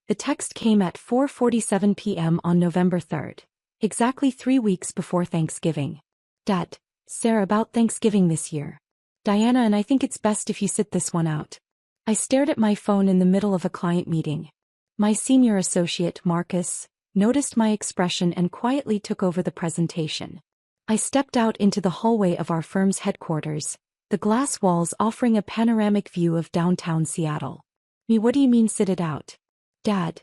The text came at 4:47 p.m. on November 3rd, exactly 3 weeks before Thanksgiving. Dad, Sarah, about Thanksgiving this year. Diana and I think it's best if you sit this one out. I stared at my phone in the middle of a client meeting. My senior associate, Marcus, noticed my expression and quietly took over the presentation. I stepped out into the hallway of our firm's headquarters, the glass walls offering a panoramic view of downtown Seattle. Me, what do you mean sit it out? Dad,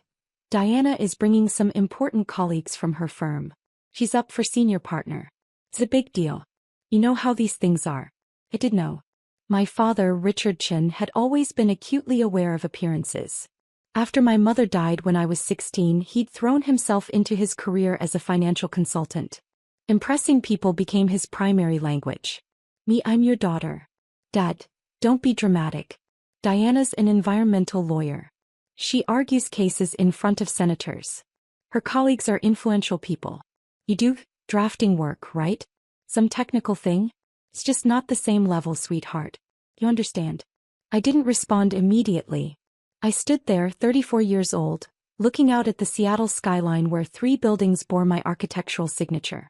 Diana is bringing some important colleagues from her firm. She's up for senior partner. It's a big deal. You know how these things are. I did know. My father, Richard Chin, had always been acutely aware of appearances. After my mother died when I was 16, he'd thrown himself into his career as a financial consultant. Impressing people became his primary language. Me, I'm your daughter. Dad, don't be dramatic. Diana's an environmental lawyer. She argues cases in front of senators. Her colleagues are influential people. You do drafting work, right? Some technical thing? It's just not the same level, sweetheart. You understand? I didn't respond immediately. I stood there, 34 years old, looking out at the Seattle skyline where 3 buildings bore my architectural signature.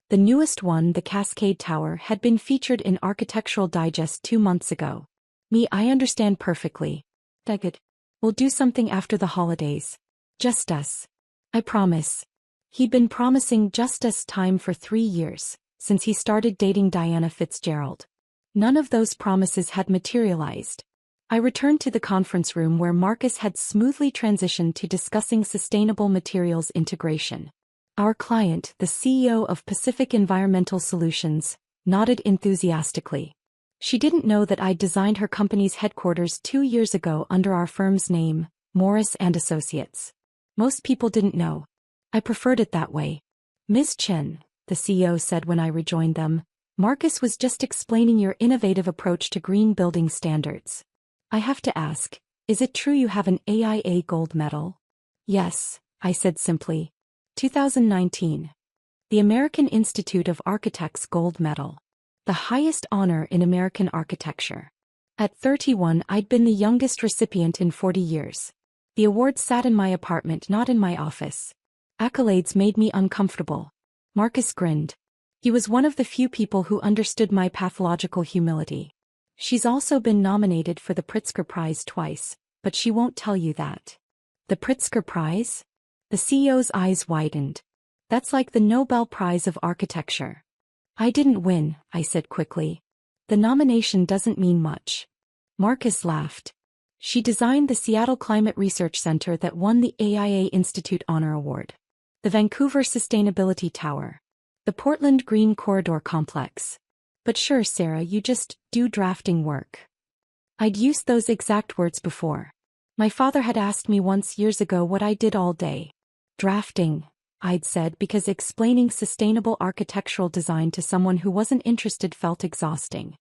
The newest one, the Cascade Tower, had been featured in Architectural Digest 2 months ago. Me, I understand perfectly. Daggett. We'll do something after the holidays. Just us. I promise. He'd been promising just us time for 3 years, since he started dating Diana Fitzgerald. None of those promises had materialized. I returned to the conference room where Marcus had smoothly transitioned to discussing sustainable materials integration. Our client, the CEO of Pacific Environmental Solutions, nodded enthusiastically. She didn't know that I'd designed her company's headquarters 2 years ago under our firm's name, Morris & Associates. Most people didn't know. I preferred it that way. Ms. Chen, the CEO said when I rejoined them, Marcus was just explaining your innovative approach to green building standards. I have to ask, is it true you have an AIA gold medal? Yes, I said simply. 2019. The American Institute of Architects Gold Medal. The highest honor in American architecture. At 31, I'd been the youngest recipient in 40 years. The award sat in my apartment, not in my office. Accolades made me uncomfortable. Marcus grinned. He was one of the few people who understood my pathological humility. She's also been nominated for the Pritzker Prize twice, but she won't tell you that. The Pritzker Prize? The CEO's eyes widened. That's like the Nobel Prize of Architecture. I didn't win, I said quickly. The nomination doesn't mean much. Marcus laughed. She designed the Seattle Climate Research Center that won the AIA Institute Honor Award. The Vancouver Sustainability Tower. The Portland Green Corridor Complex. But sure, Sarah, you just do drafting work. I'd used those exact words before. My father had asked me once years ago what I did all day. Drafting, I'd said, because explaining sustainable architectural design to someone who wasn't interested felt exhausting.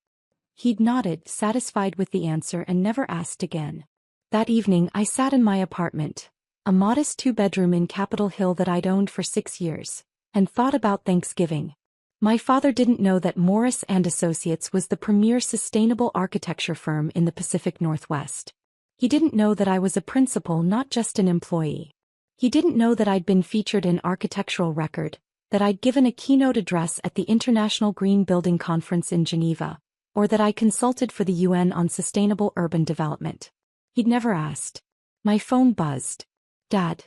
He'd nodded, satisfied with the answer, and never asked again. That evening I sat in my apartment, a modest 2-bedroom in Capitol Hill that I'd owned for 6 years, and thought about Thanksgiving. My father didn't know that Morris & Associates was the premier sustainable architecture firm in the Pacific Northwest. He didn't know that I was a principal, not just an employee. He didn't know that I'd been featured in Architectural Record, that I'd given a keynote address at the International Green Building Conference in Geneva, or that I consulted for the UN on sustainable urban development. He'd never asked. My phone buzzed. Dad,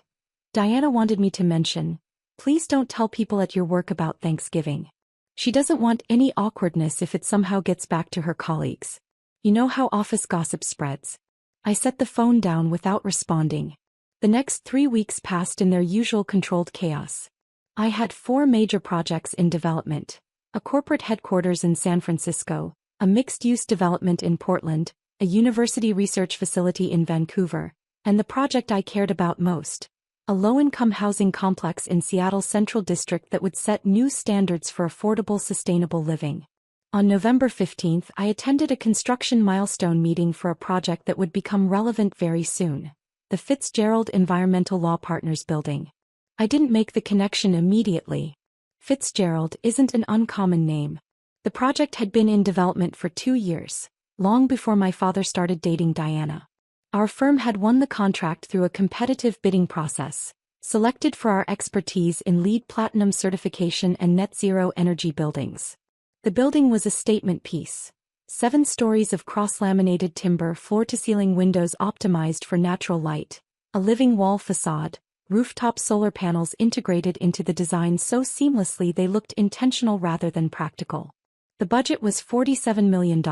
Diana wanted me to mention, please don't tell people at your work about Thanksgiving. She doesn't want any awkwardness if it somehow gets back to her colleagues. You know how office gossip spreads. I set the phone down without responding. The next 3 weeks passed in their usual controlled chaos. I had 4 major projects in development: a corporate headquarters in San Francisco, a mixed-use development in Portland, a university research facility in Vancouver, and the project I cared about most, a low-income housing complex in Seattle's Central District that would set new standards for affordable, sustainable living. On November 15th, I attended a construction milestone meeting for a project that would become relevant very soon: the Fitzgerald Environmental Law Partners building. I didn't make the connection immediately. Fitzgerald isn't an uncommon name. The project had been in development for 2 years, long before my father started dating Diana. Our firm had won the contract through a competitive bidding process, selected for our expertise in LEED Platinum certification and net zero energy buildings. The building was a statement piece. 7 stories of cross-laminated timber floor-to-ceiling windows optimized for natural light, a living wall facade, rooftop solar panels integrated into the design so seamlessly they looked intentional rather than practical. The budget was $47 million.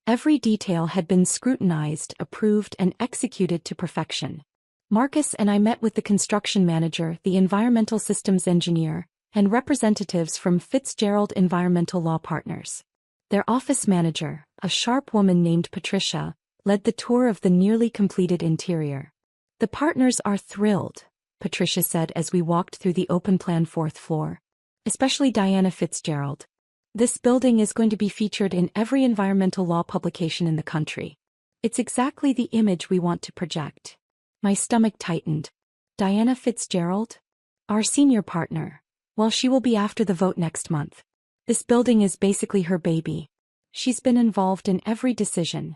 Every detail had been scrutinized, approved, and executed to perfection. Marcus and I met with the construction manager, the environmental systems engineer, and representatives from Fitzgerald Environmental Law Partners. Their office manager, a sharp woman named Patricia, led the tour of the nearly completed interior. "The partners are thrilled," Patricia said as we walked through the open-plan 4th floor. "Especially Diana Fitzgerald. This building is going to be featured in every environmental law publication in the country. It's exactly the image we want to project." My stomach tightened. Diana Fitzgerald? Our senior partner. Well, she will be after the vote next month. This building is basically her baby. She's been involved in every decision.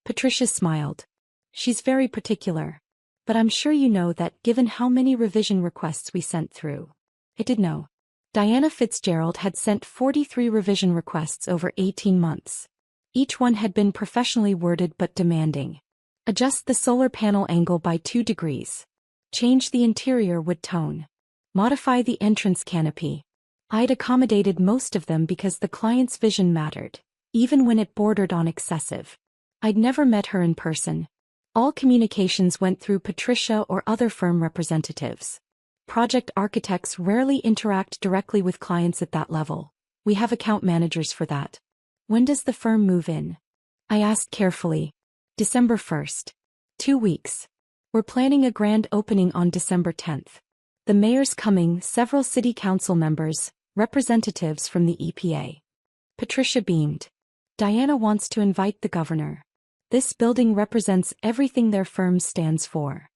Patricia smiled. She's very particular. But I'm sure you know that given how many revision requests we sent through. I did know. Diana Fitzgerald had sent 43 revision requests over 18 months. Each one had been professionally worded but demanding. Adjust the solar panel angle by 2 degrees. Change the interior wood tone. Modify the entrance canopy. I'd accommodated most of them because the client's vision mattered, even when it bordered on excessive. I'd never met her in person. All communications went through Patricia or other firm representatives. Project architects rarely interact directly with clients at that level. We have account managers for that. "When does the firm move in?" I asked carefully. "December 1st. 2 weeks. We're planning a grand opening on December 10th. The mayor's coming, several city council members, representatives from the EPA. Patricia beamed. "Diana wants to invite the governor. This building represents everything their firm stands for."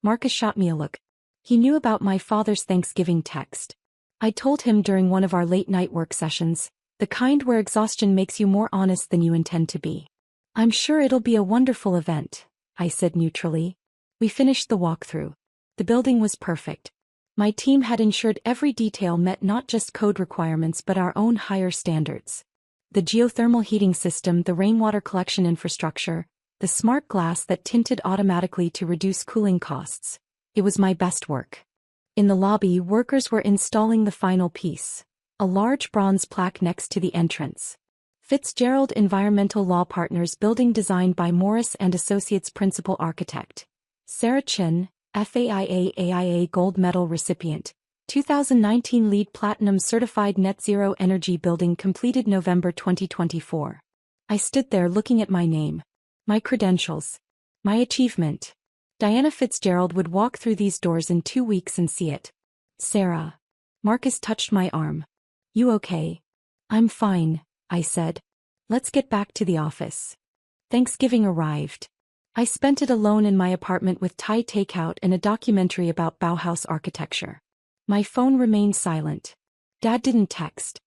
Marcus shot me a look. He knew about my father's Thanksgiving text. I told him during one of our late-night work sessions, the kind where exhaustion makes you more honest than you intend to be. "I'm sure it'll be a wonderful event," I said neutrally. We finished the walkthrough. The building was perfect. My team had ensured every detail met not just code requirements but our own higher standards. The geothermal heating system, the rainwater collection infrastructure, the smart glass that tinted automatically to reduce cooling costs. It was my best work. In the lobby, workers were installing the final piece, a large bronze plaque next to the entrance. Fitzgerald Environmental Law Partners building designed by Morris and Associates Principal Architect. Sarah Chin, FAIA Gold Medal recipient. 2019 LEED Platinum Certified Net Zero Energy Building completed November 2024. I stood there looking at my name. My credentials. My achievement. Diana Fitzgerald would walk through these doors in 2 weeks and see it. "Sarah." Marcus touched my arm. "You okay?" "I'm fine," I said. "Let's get back to the office." Thanksgiving arrived. I spent it alone in my apartment with Thai takeout and a documentary about Bauhaus architecture. My phone remained silent. Dad didn't text.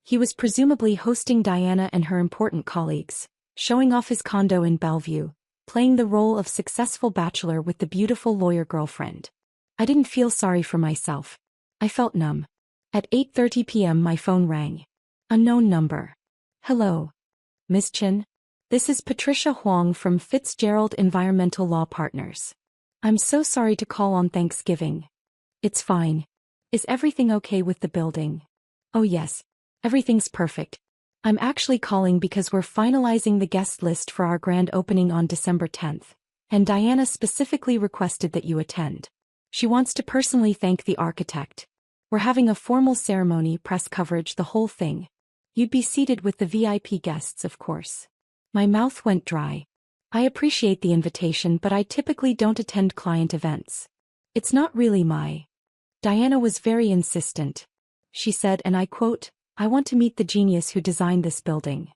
He was presumably hosting Diana and her important colleagues, showing off his condo in Bellevue, playing the role of successful bachelor with the beautiful lawyer girlfriend. I didn't feel sorry for myself. I felt numb. At 8:30 p.m. my phone rang. Unknown number. "Hello. Miss Chin? This is Patricia Huang from Fitzgerald Environmental Law Partners. I'm so sorry to call on Thanksgiving." "It's fine. Is everything okay with the building?" "Oh yes. Everything's perfect. I'm actually calling because we're finalizing the guest list for our grand opening on December 10th, and Diana specifically requested that you attend. She wants to personally thank the architect. We're having a formal ceremony, press coverage, the whole thing. You'd be seated with the VIP guests, of course." My mouth went dry. I appreciate the invitation, but I typically don't attend client events. It's not really my. Diana was very insistent. She said, and I quote, "I want to meet the genius who designed this building.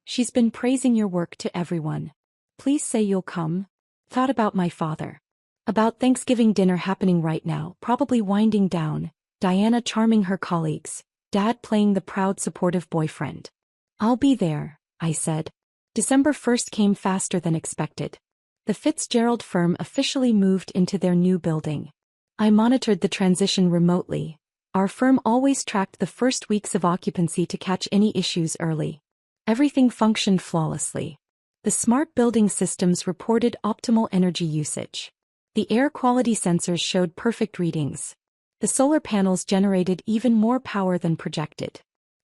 She's been praising your work to everyone. Please say you'll come." Thought about my father. About Thanksgiving dinner happening right now, probably winding down, Diana charming her colleagues, Dad playing the proud supportive boyfriend. "I'll be there," I said. December 1st came faster than expected. The Fitzgerald firm officially moved into their new building. I monitored the transition remotely. Our firm always tracked the first weeks of occupancy to catch any issues early. Everything functioned flawlessly. The smart building systems reported optimal energy usage. The air quality sensors showed perfect readings. The solar panels generated even more power than projected.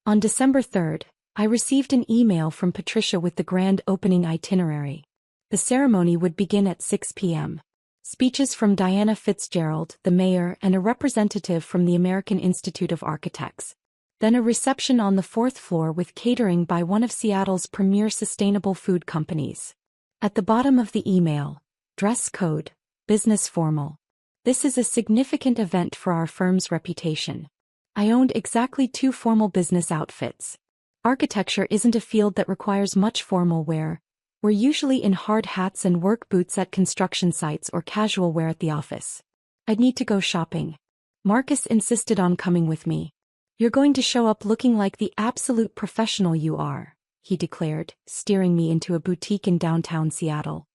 On December 3rd, I received an email from Patricia with the grand opening itinerary. The ceremony would begin at 6 p.m. Speeches from Diana Fitzgerald, the mayor, and a representative from the American Institute of Architects. Then a reception on the 4th floor with catering by one of Seattle's premier sustainable food companies. At the bottom of the email, dress code, business formal. This is a significant event for our firm's reputation. I owned exactly 2 formal business outfits. Architecture isn't a field that requires much formal wear. We're usually in hard hats and work boots at construction sites or casual wear at the office. I'd need to go shopping. Marcus insisted on coming with me. You're going to show up looking like the absolute professional you are, he declared, steering me into a boutique in downtown Seattle.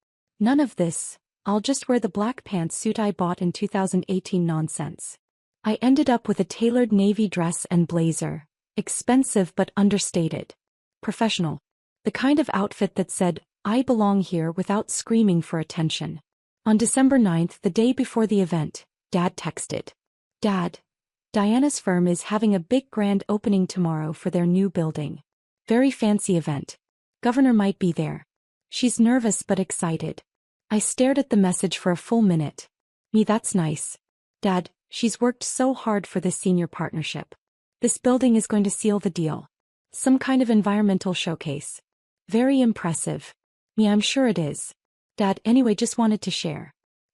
None of this, I'll just wear the black pantsuit I bought in 2018 nonsense. I ended up with a tailored navy dress and blazer, expensive but understated. Professional. The kind of outfit that said, I belong here without screaming for attention. On December 9th, the day before the event, Dad texted. Dad, Diana's firm is having a big grand opening tomorrow for their new building. Very fancy event. Governor might be there. She's nervous but excited. I stared at the message for a full minute. Me, that's nice. Dad, she's worked so hard for this senior partnership. This building is going to seal the deal. Some kind of environmental showcase. Very impressive. Me, I'm sure it is. Dad, anyway, just wanted to share.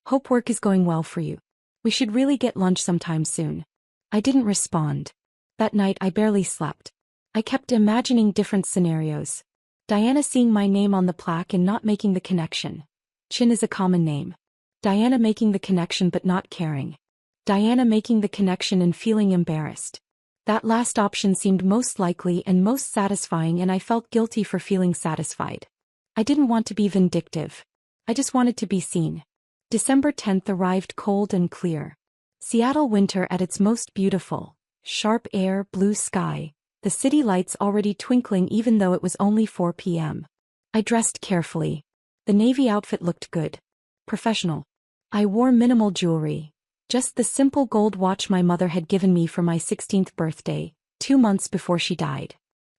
Hope work is going well for you. We should really get lunch sometime soon. I didn't respond. That night I barely slept. I kept imagining different scenarios. Diana seeing my name on the plaque and not making the connection. Chin is a common name. Diana making the connection but not caring. Diana making the connection and feeling embarrassed. That last option seemed most likely and most satisfying, and I felt guilty for feeling satisfied. I didn't want to be vindictive. I just wanted to be seen. December 10th arrived cold and clear. Seattle winter at its most beautiful. Sharp air, blue sky. The city lights already twinkling even though it was only 4 p.m. I dressed carefully. The navy outfit looked good. Professional. I wore minimal jewelry. Just the simple gold watch my mother had given me for my 16th birthday, 2 months before she died.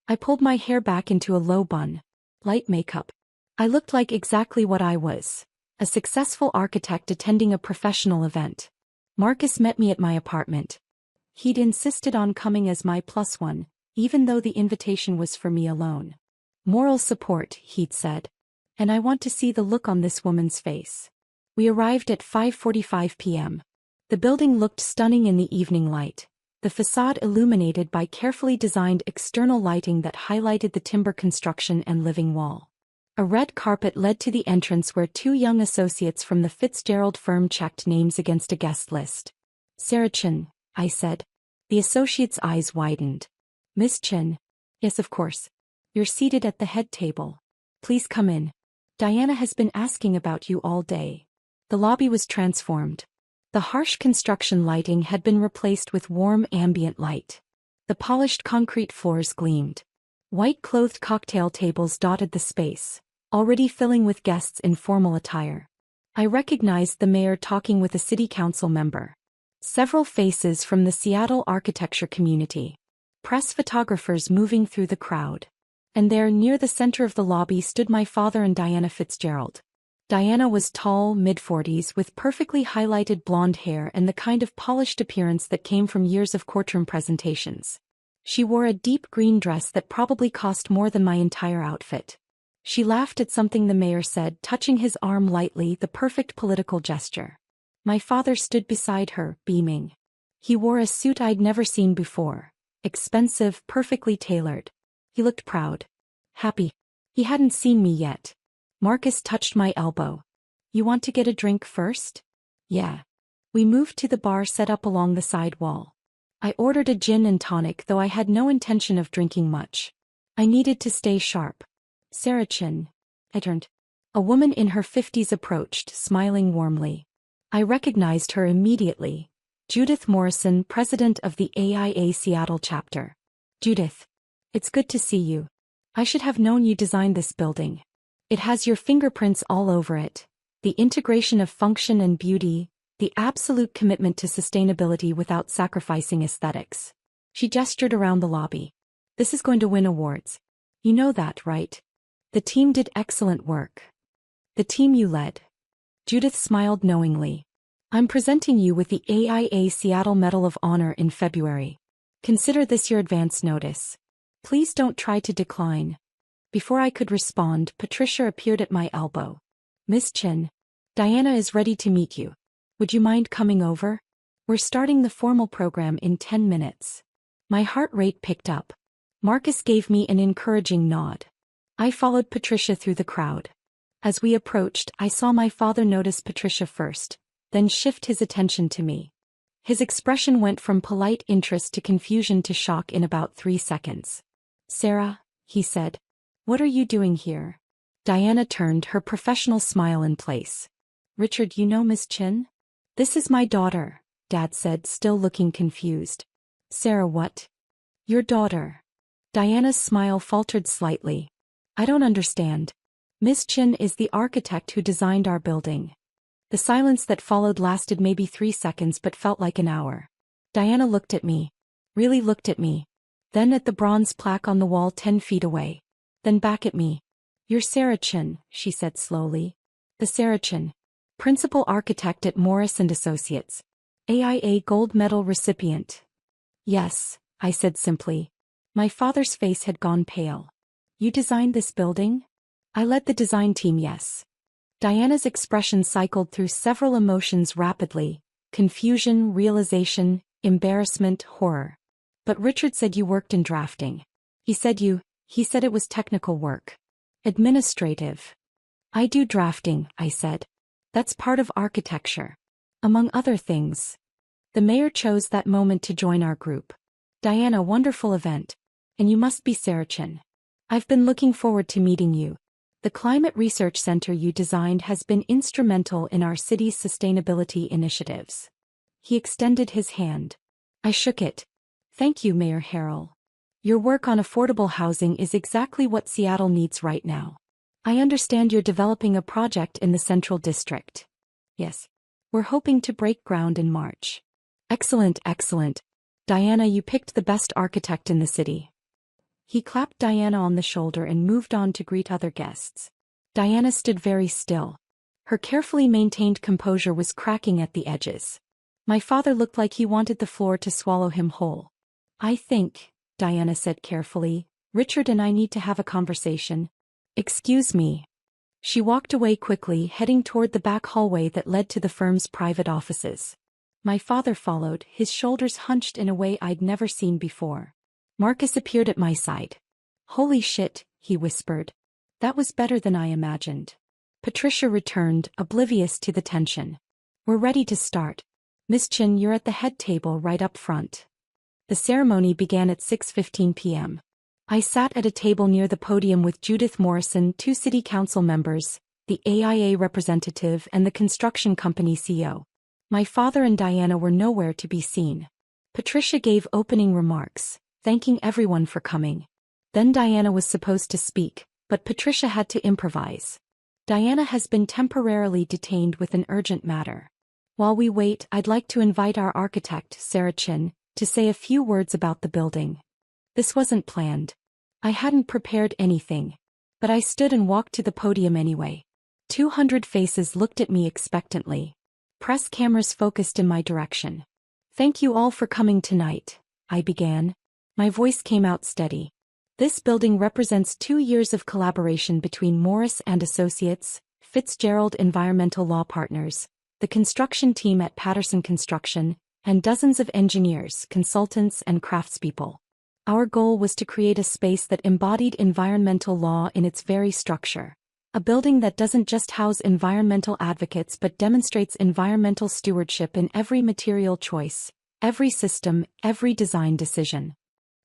I pulled my hair back into a low bun. Light makeup. I looked like exactly what I was. A successful architect attending a professional event. Marcus met me at my apartment. He'd insisted on coming as my +1, even though the invitation was for me alone. Moral support, he'd said. And I want to see the look on this woman's face. We arrived at 5:45 p.m. The building looked stunning in the evening light, the facade illuminated by carefully designed external lighting that highlighted the timber construction and living wall. A red carpet led to the entrance where 2 young associates from the Fitzgerald firm checked names against a guest list. Sarah Chin, I said. The associate's eyes widened. Miss Chin? Yes, of course. You're seated at the head table. Please come in. Diana has been asking about you all day. The lobby was transformed. The harsh construction lighting had been replaced with warm ambient light. The polished concrete floors gleamed. White-clothed cocktail tables dotted the space, already filling with guests in formal attire. I recognized the mayor talking with a city council member. Several faces from the Seattle architecture community. Press photographers moving through the crowd. And there, near the center of the lobby, stood my father and Diana Fitzgerald. Diana was tall, mid-40s, with perfectly highlighted blonde hair and the kind of polished appearance that came from years of courtroom presentations. She wore a deep green dress that probably cost more than my entire outfit. She laughed at something the mayor said, touching his arm lightly, the perfect political gesture. My father stood beside her, beaming. He wore a suit I'd never seen before. Expensive, perfectly tailored. He looked proud. Happy. He hadn't seen me yet. Marcus touched my elbow. You want to get a drink first? Yeah. We moved to the bar set up along the side wall. I ordered a gin and tonic, though I had no intention of drinking much. I needed to stay sharp. Sarah Chin. I turned. A woman in her 50s approached, smiling warmly. I recognized her immediately. Judith Morrison, president of the AIA Seattle chapter. Judith. It's good to see you. I should have known you designed this building. It has your fingerprints all over it. The integration of function and beauty, the absolute commitment to sustainability without sacrificing aesthetics. She gestured around the lobby. This is going to win awards. You know that, right? The team did excellent work. The team you led. Judith smiled knowingly. I'm presenting you with the AIA Seattle Medal of Honor in February. Consider this your advance notice. Please don't try to decline. Before I could respond, Patricia appeared at my elbow. Miss Chin. Diana is ready to meet you. Would you mind coming over? We're starting the formal program in 10 minutes. My heart rate picked up. Marcus gave me an encouraging nod. I followed Patricia through the crowd. As we approached, I saw my father notice Patricia first, then shift his attention to me. His expression went from polite interest to confusion to shock in about 3 seconds. Sarah, he said. What are you doing here? Diana turned, her professional smile in place. Richard, you know Miss Chin? This is my daughter, Dad said, still looking confused. Sarah, what? Your daughter. Diana's smile faltered slightly. I don't understand. Miss Chin is the architect who designed our building. The silence that followed lasted maybe 3 seconds but felt like an hour. Diana looked at me. Really looked at me. Then at the bronze plaque on the wall 10 feet away. Then back at me. You're Sarah Chin, she said slowly. The Sarah Chin. Principal architect at Morris & Associates. AIA Gold Medal recipient. Yes, I said simply. My father's face had gone pale. You designed this building? I led the design team, yes. Diana's expression cycled through several emotions rapidly. Confusion, realization, embarrassment, horror. But Richard said you worked in drafting. He said it was technical work. Administrative. I do drafting, I said. That's part of architecture. Among other things. The mayor chose that moment to join our group. Diana, wonderful event. And you must be Sarah Chin. I've been looking forward to meeting you. The Climate Research Center you designed has been instrumental in our city's sustainability initiatives. He extended his hand. I shook it. Thank you, Mayor Harrell. Your work on affordable housing is exactly what Seattle needs right now. I understand you're developing a project in the Central District. Yes. We're hoping to break ground in March. Excellent, excellent. Diana, you picked the best architect in the city. He clapped Diana on the shoulder and moved on to greet other guests. Diana stood very still. Her carefully maintained composure was cracking at the edges. My father looked like he wanted the floor to swallow him whole. I think, Diana said carefully, Richard and I need to have a conversation. Excuse me. She walked away quickly, heading toward the back hallway that led to the firm's private offices. My father followed, his shoulders hunched in a way I'd never seen before. Marcus appeared at my side. Holy shit, he whispered. That was better than I imagined. Patricia returned, oblivious to the tension. We're ready to start. Miss Chin, you're at the head table right up front. The ceremony began at 6:15 p.m. I sat at a table near the podium with Judith Morrison, 2 city council members, the AIA representative and the construction company CEO. My father and Diana were nowhere to be seen. Patricia gave opening remarks, thanking everyone for coming. Then Diana was supposed to speak, but Patricia had to improvise. Diana has been temporarily detained with an urgent matter. While we wait, I'd like to invite our architect, Sarah Chin, to say a few words about the building. This wasn't planned. I hadn't prepared anything. But I stood and walked to the podium anyway. 200 faces looked at me expectantly. Press cameras focused in my direction. Thank you all for coming tonight, I began. My voice came out steady. This building represents 2 years of collaboration between Morris & Associates, Fitzgerald Environmental Law Partners, the construction team at Patterson Construction, and dozens of engineers, consultants, and craftspeople. Our goal was to create a space that embodied environmental law in its very structure. A building that doesn't just house environmental advocates but demonstrates environmental stewardship in every material choice, every system, every design decision.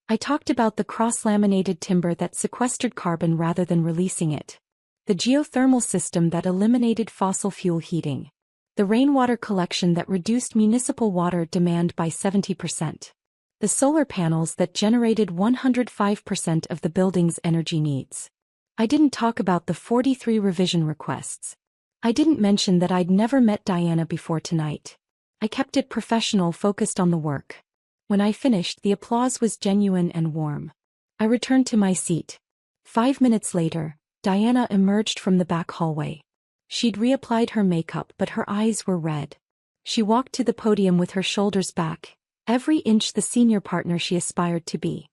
I talked about the cross-laminated timber that sequestered carbon rather than releasing it. The geothermal system that eliminated fossil fuel heating. The rainwater collection that reduced municipal water demand by 70%. The solar panels that generated 105% of the building's energy needs. I didn't talk about the 43 revision requests. I didn't mention that I'd never met Diana before tonight. I kept it professional, focused on the work. When I finished, the applause was genuine and warm. I returned to my seat. 5 minutes later, Diana emerged from the back hallway. She'd reapplied her makeup, but her eyes were red. She walked to the podium with her shoulders back, every inch the senior partner she aspired to be.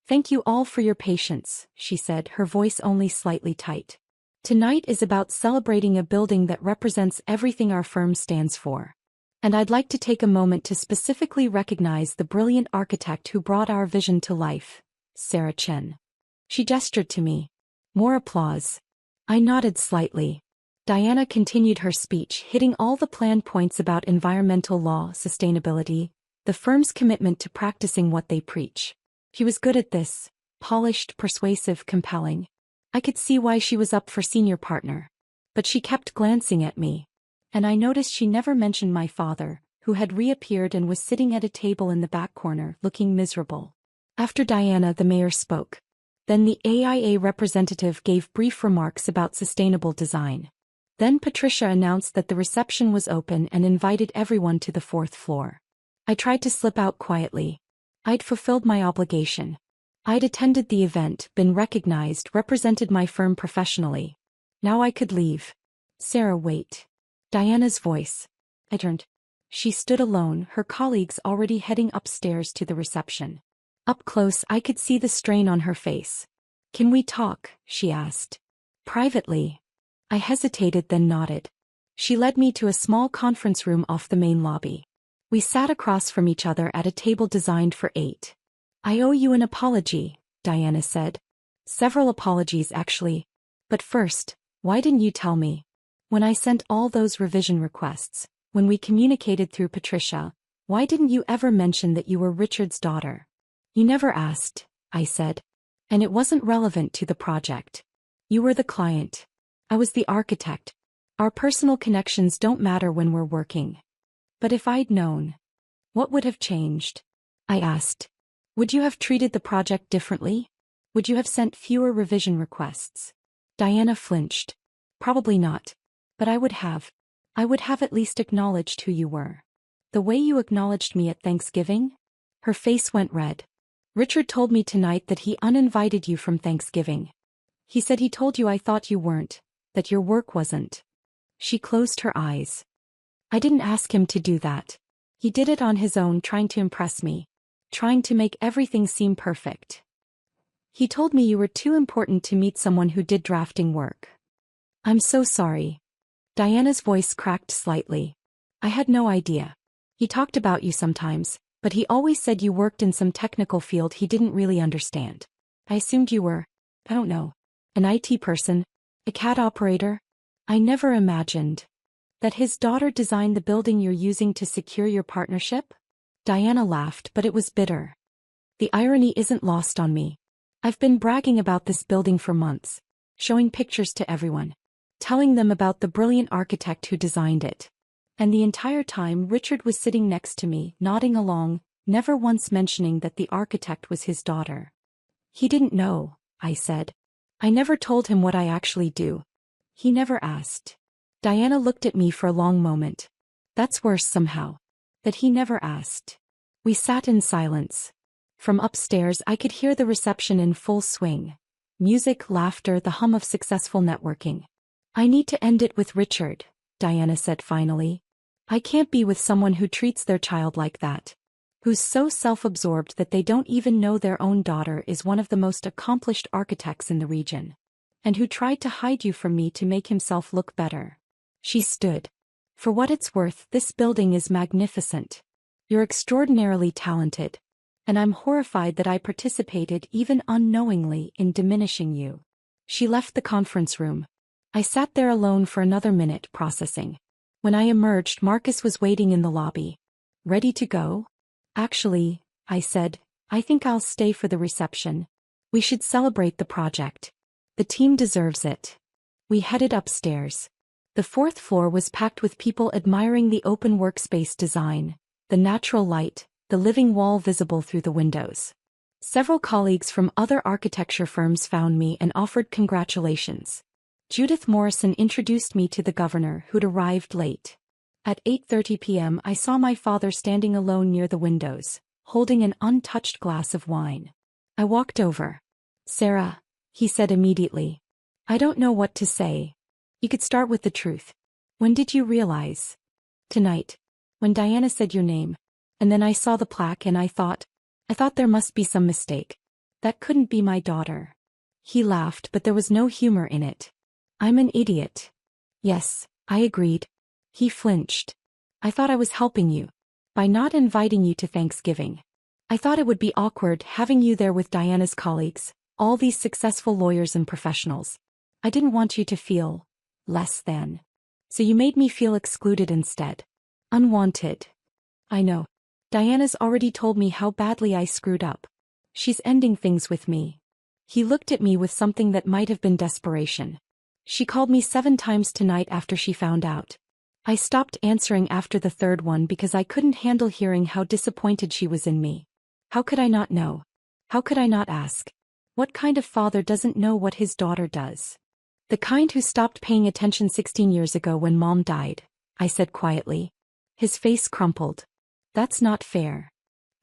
"Thank you all for your patience," she said, her voice only slightly tight. "Tonight is about celebrating a building that represents everything our firm stands for. And I'd like to take a moment to specifically recognize the brilliant architect who brought our vision to life, Sarah Chen." She gestured to me. More applause. I nodded slightly. Diana continued her speech, hitting all the planned points about environmental law, sustainability, the firm's commitment to practicing what they preach. She was good at this, polished, persuasive, compelling. I could see why she was up for senior partner. But she kept glancing at me. And I noticed she never mentioned my father, who had reappeared and was sitting at a table in the back corner, looking miserable. After Diana, the mayor spoke. Then the AIA representative gave brief remarks about sustainable design. Then Patricia announced that the reception was open and invited everyone to the 4th floor. I tried to slip out quietly. I'd fulfilled my obligation. I'd attended the event, been recognized, represented my firm professionally. Now I could leave. "Sarah, wait." Diana's voice. I turned. She stood alone, her colleagues already heading upstairs to the reception. Up close, I could see the strain on her face. "Can we talk?" she asked. "Privately." I hesitated, then nodded. She led me to a small conference room off the main lobby. We sat across from each other at a table designed for 8. "I owe you an apology," Diana said. "Several apologies, actually. But first, why didn't you tell me? When I sent all those revision requests, when we communicated through Patricia, why didn't you ever mention that you were Richard's daughter?" "You never asked," I said. "And it wasn't relevant to the project. You were the client. I was the architect. Our personal connections don't matter when we're working." "But if I'd known, what would have changed?" I asked. "Would you have treated the project differently? Would you have sent fewer revision requests?" Diana flinched. "Probably not. But I would have. I would have at least acknowledged who you were. The way you acknowledged me at Thanksgiving?" Her face went red. "Richard told me tonight that he uninvited you from Thanksgiving. He said he told you I thought you weren't, that your work wasn't." She closed her eyes. "I didn't ask him to do that. He did it on his own, trying to impress me. Trying to make everything seem perfect. He told me you were too important to meet someone who did drafting work." "I'm so sorry." Diana's voice cracked slightly. "I had no idea. He talked about you sometimes, but he always said you worked in some technical field he didn't really understand. I assumed you were, I don't know, an IT person, a CAD operator. I never imagined that his daughter designed the building you're using to secure your partnership." Diana laughed, but it was bitter. "The irony isn't lost on me. I've been bragging about this building for months, showing pictures to everyone, telling them about the brilliant architect who designed it. And the entire time Richard was sitting next to me, nodding along, never once mentioning that the architect was his daughter." "He didn't know," I said. "I never told him what I actually do. He never asked." Diana looked at me for a long moment. "That's worse somehow. That he never asked." We sat in silence. From upstairs I could hear the reception in full swing. Music, laughter, the hum of successful networking. "I need to end it with Richard," Diana said finally. "I can't be with someone who treats their child like that. Who's so self-absorbed that they don't even know their own daughter is one of the most accomplished architects in the region. And who tried to hide you from me to make himself look better." She stood. "For what it's worth, this building is magnificent. You're extraordinarily talented. And I'm horrified that I participated, even unknowingly, in diminishing you." She left the conference room. I sat there alone for another minute, processing. When I emerged, Marcus was waiting in the lobby. "Ready to go?" "Actually," I said, "I think I'll stay for the reception. We should celebrate the project. The team deserves it." We headed upstairs. The fourth floor was packed with people admiring the open workspace design, the natural light, the living wall visible through the windows. Several colleagues from other architecture firms found me and offered congratulations. Judith Morrison introduced me to the governor, who'd arrived late. At 8:30 p.m. I saw my father standing alone near the windows, holding an untouched glass of wine. I walked over. "Sarah," he said immediately. "I don't know what to say. You could start with the truth. When did you realize?" "Tonight. When Diana said your name. And then I saw the plaque and I thought there must be some mistake. That couldn't be my daughter." He laughed, but there was no humor in it. "I'm an idiot." "Yes," I agreed. He flinched. "I thought I was helping you by not inviting you to Thanksgiving. I thought it would be awkward having you there with Diana's colleagues, all these successful lawyers and professionals. I didn't want you to feel less than. So you made me feel excluded instead. Unwanted. I know. Diana's already told me how badly I screwed up. She's ending things with me." He looked at me with something that might have been desperation. "She called me 7 times tonight after she found out." I stopped answering after the third one because I couldn't handle hearing how disappointed she was in me. How could I not know? How could I not ask? What kind of father doesn't know what his daughter does? "The kind who stopped paying attention 16 years ago when Mom died," I said quietly. His face crumpled. "That's not fair.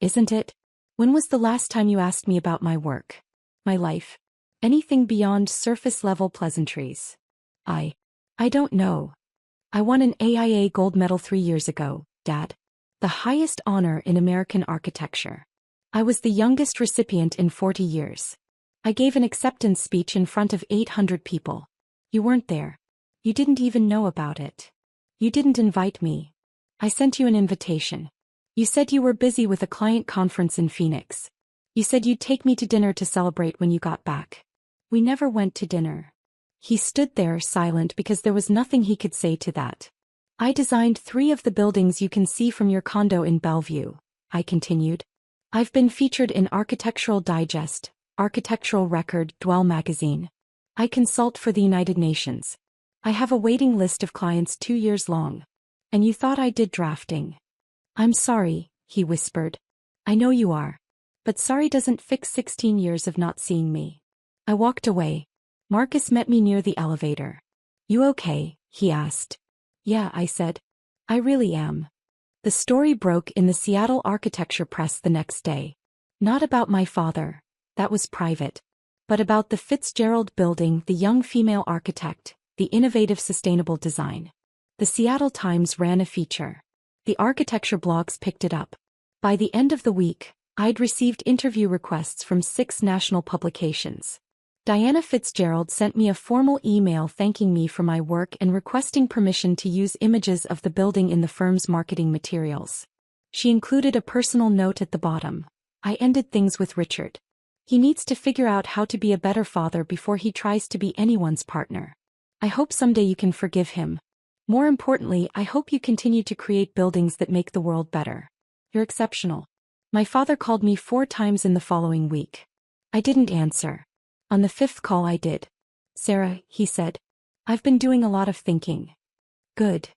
Isn't it? When was the last time you asked me about my work? My life? Anything beyond surface-level pleasantries?" I don't know. I won an AIA gold medal 3 years ago, Dad. The highest honor in American architecture. I was the youngest recipient in 40 years. I gave an acceptance speech in front of 800 people. You weren't there. You didn't even know about it. You didn't invite me. I sent you an invitation. You said you were busy with a client conference in Phoenix. You said you'd take me to dinner to celebrate when you got back. We never went to dinner." He stood there silent because there was nothing he could say to that. "I designed 3 of the buildings you can see from your condo in Bellevue," I continued. "I've been featured in Architectural Digest, Architectural Record, Dwell magazine. I consult for the United Nations. I have a waiting list of clients 2 years long. And you thought I did drafting." "I'm sorry," he whispered. "I know you are. But sorry doesn't fix 16 years of not seeing me." I walked away. Marcus met me near the elevator. "You okay?" he asked. "Yeah," I said. "I really am." The story broke in the Seattle Architecture Press the next day. Not about my father. That was private. But about the Fitzgerald Building, the young female architect, the innovative sustainable design. The Seattle Times ran a feature. The architecture blogs picked it up. By the end of the week, I'd received interview requests from 6 national publications. Diana Fitzgerald sent me a formal email thanking me for my work and requesting permission to use images of the building in the firm's marketing materials. She included a personal note at the bottom. "I ended things with Richard. He needs to figure out how to be a better father before he tries to be anyone's partner. I hope someday you can forgive him. More importantly, I hope you continue to create buildings that make the world better. You're exceptional." My father called me 4 times in the following week. I didn't answer. On the 5th call I did. "Sarah," he said. "I've been doing a lot of thinking." "Good.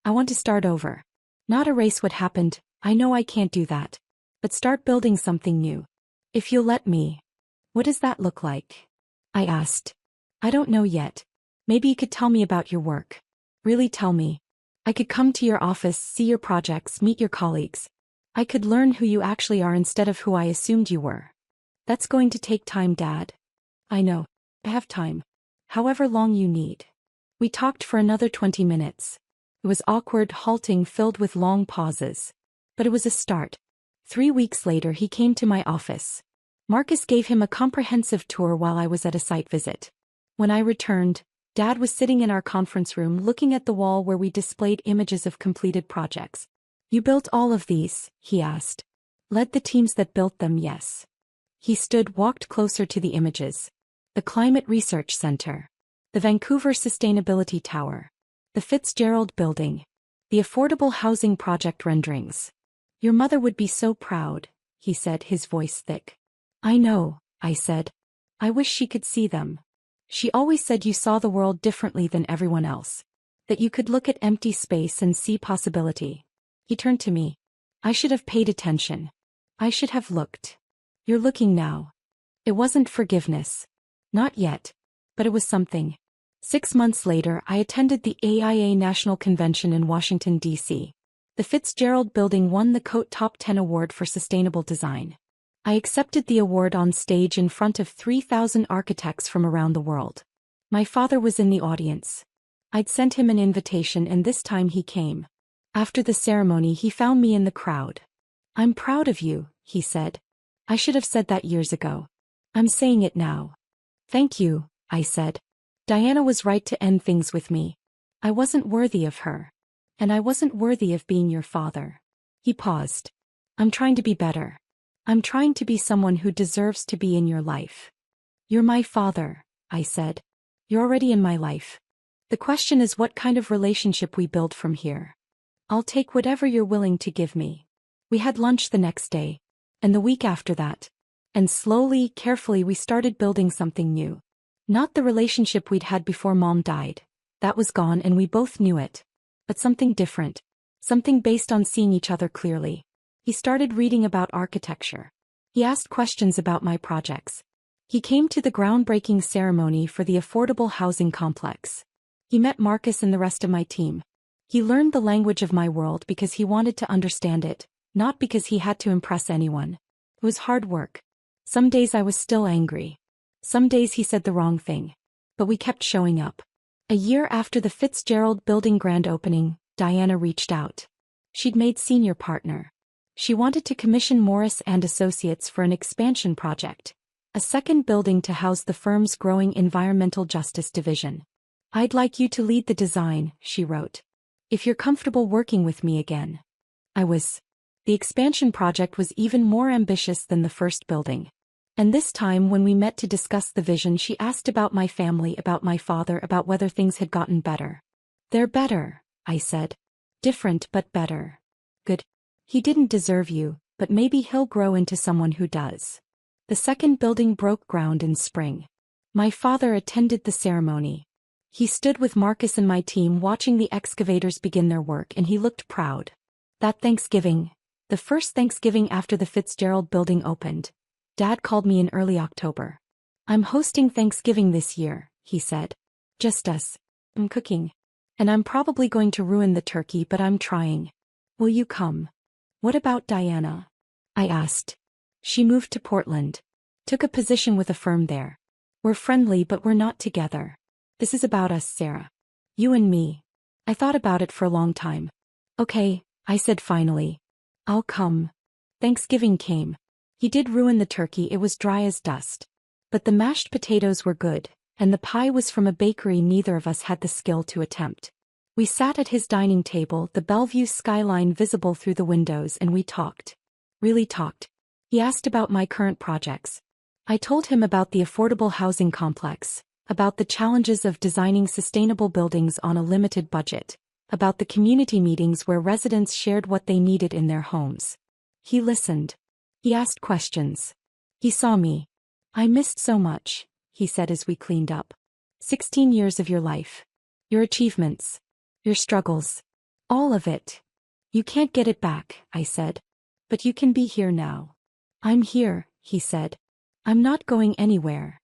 I want to start over. Not erase what happened, I know I can't do that. But start building something new. If you'll let me." "What does that look like?" I asked. "I don't know yet. Maybe you could tell me about your work. Really tell me. I could come to your office, see your projects, meet your colleagues. I could learn who you actually are instead of who I assumed you were." "That's going to take time, Dad." "I know. I have time. However long you need." We talked for another 20 minutes. It was awkward, halting, filled with long pauses. But it was a start. 3 weeks later he came to my office. Marcus gave him a comprehensive tour while I was at a site visit. When I returned, Dad was sitting in our conference room looking at the wall where we displayed images of completed projects. "You built all of these?" he asked. "Led the teams that built them, yes." He walked closer to the images. The Climate Research Center. The Vancouver Sustainability Tower. The Fitzgerald Building. The Affordable Housing Project renderings. "Your mother would be so proud," he said, his voice thick. "I know," I said. "I wish she could see them." She always said you saw the world differently than everyone else. That you could look at empty space and see possibility. He turned to me. I should have paid attention. I should have looked. You're looking now. It wasn't forgiveness. Not yet. But it was something. 6 months later, I attended the AIA National Convention in Washington, D.C. The Fitzgerald Building won the COTE Top 10 Award for Sustainable Design. I accepted the award on stage in front of 3,000 architects from around the world. My father was in the audience. I'd sent him an invitation and this time he came. After the ceremony he found me in the crowd. I'm proud of you, he said. I should have said that years ago. I'm saying it now. Thank you, I said. Diana was right to end things with me. I wasn't worthy of her. And I wasn't worthy of being your father. He paused. I'm trying to be better. I'm trying to be someone who deserves to be in your life. You're my father, I said. You're already in my life. The question is what kind of relationship we build from here. I'll take whatever you're willing to give me. We had lunch the next day. And the week after that. And slowly, carefully we started building something new. Not the relationship we'd had before Mom died. That was gone and we both knew it. But something different. Something based on seeing each other clearly. He started reading about architecture. He asked questions about my projects. He came to the groundbreaking ceremony for the affordable housing complex. He met Marcus and the rest of my team. He learned the language of my world because he wanted to understand it, not because he had to impress anyone. It was hard work. Some days I was still angry. Some days he said the wrong thing. But we kept showing up. A year after the Fitzgerald Building grand opening, Diana reached out. She'd made senior partner. She wanted to commission Morris and Associates for an expansion project, a second building to house the firm's growing environmental justice division. I'd like you to lead the design, she wrote. If you're comfortable working with me again. I was. The expansion project was even more ambitious than the first building. And this time when we met to discuss the vision she asked about my family, about my father, about whether things had gotten better. They're better, I said. Different but better. Good. He didn't deserve you, but maybe he'll grow into someone who does. The second building broke ground in spring. My father attended the ceremony. He stood with Marcus and my team watching the excavators begin their work and he looked proud. That Thanksgiving, the first Thanksgiving after the Fitzgerald Building opened, Dad called me in early October. I'm hosting Thanksgiving this year, he said. Just us. I'm cooking. And I'm probably going to ruin the turkey, but I'm trying. Will you come? What about Diana? I asked. She moved to Portland. Took a position with a firm there. We're friendly but we're not together. This is about us, Sarah. You and me. I thought about it for a long time. Okay, I said finally. I'll come. Thanksgiving came. He did ruin the turkey, it was dry as dust. But the mashed potatoes were good, and the pie was from a bakery neither of us had the skill to attempt. We sat at his dining table, the Bellevue skyline visible through the windows, and we talked. Really talked. He asked about my current projects. I told him about the affordable housing complex, about the challenges of designing sustainable buildings on a limited budget, about the community meetings where residents shared what they needed in their homes. He listened. He asked questions. He saw me. I missed so much, he said as we cleaned up. 16 years of your life. Your achievements. Your struggles. All of it. You can't get it back, I said. But you can be here now. I'm here, he said. I'm not going anywhere.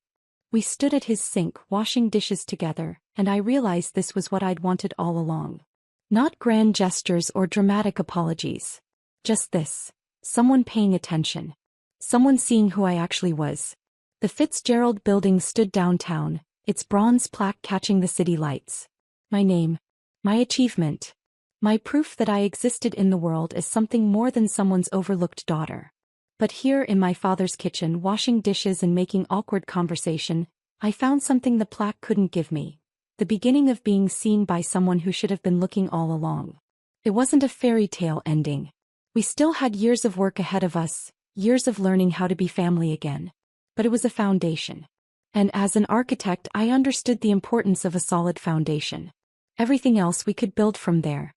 We stood at his sink washing dishes together, and I realized this was what I'd wanted all along. Not grand gestures or dramatic apologies. Just this. Someone paying attention. Someone seeing who I actually was. The Fitzgerald Building stood downtown, its bronze plaque catching the city lights. My name. My achievement. My proof that I existed in the world as something more than someone's overlooked daughter. But here in my father's kitchen washing dishes and making awkward conversation, I found something the plaque couldn't give me. The beginning of being seen by someone who should have been looking all along. It wasn't a fairy tale ending. We still had years of work ahead of us, years of learning how to be family again. But it was a foundation. And as an architect I understood the importance of a solid foundation. Everything else we could build from there.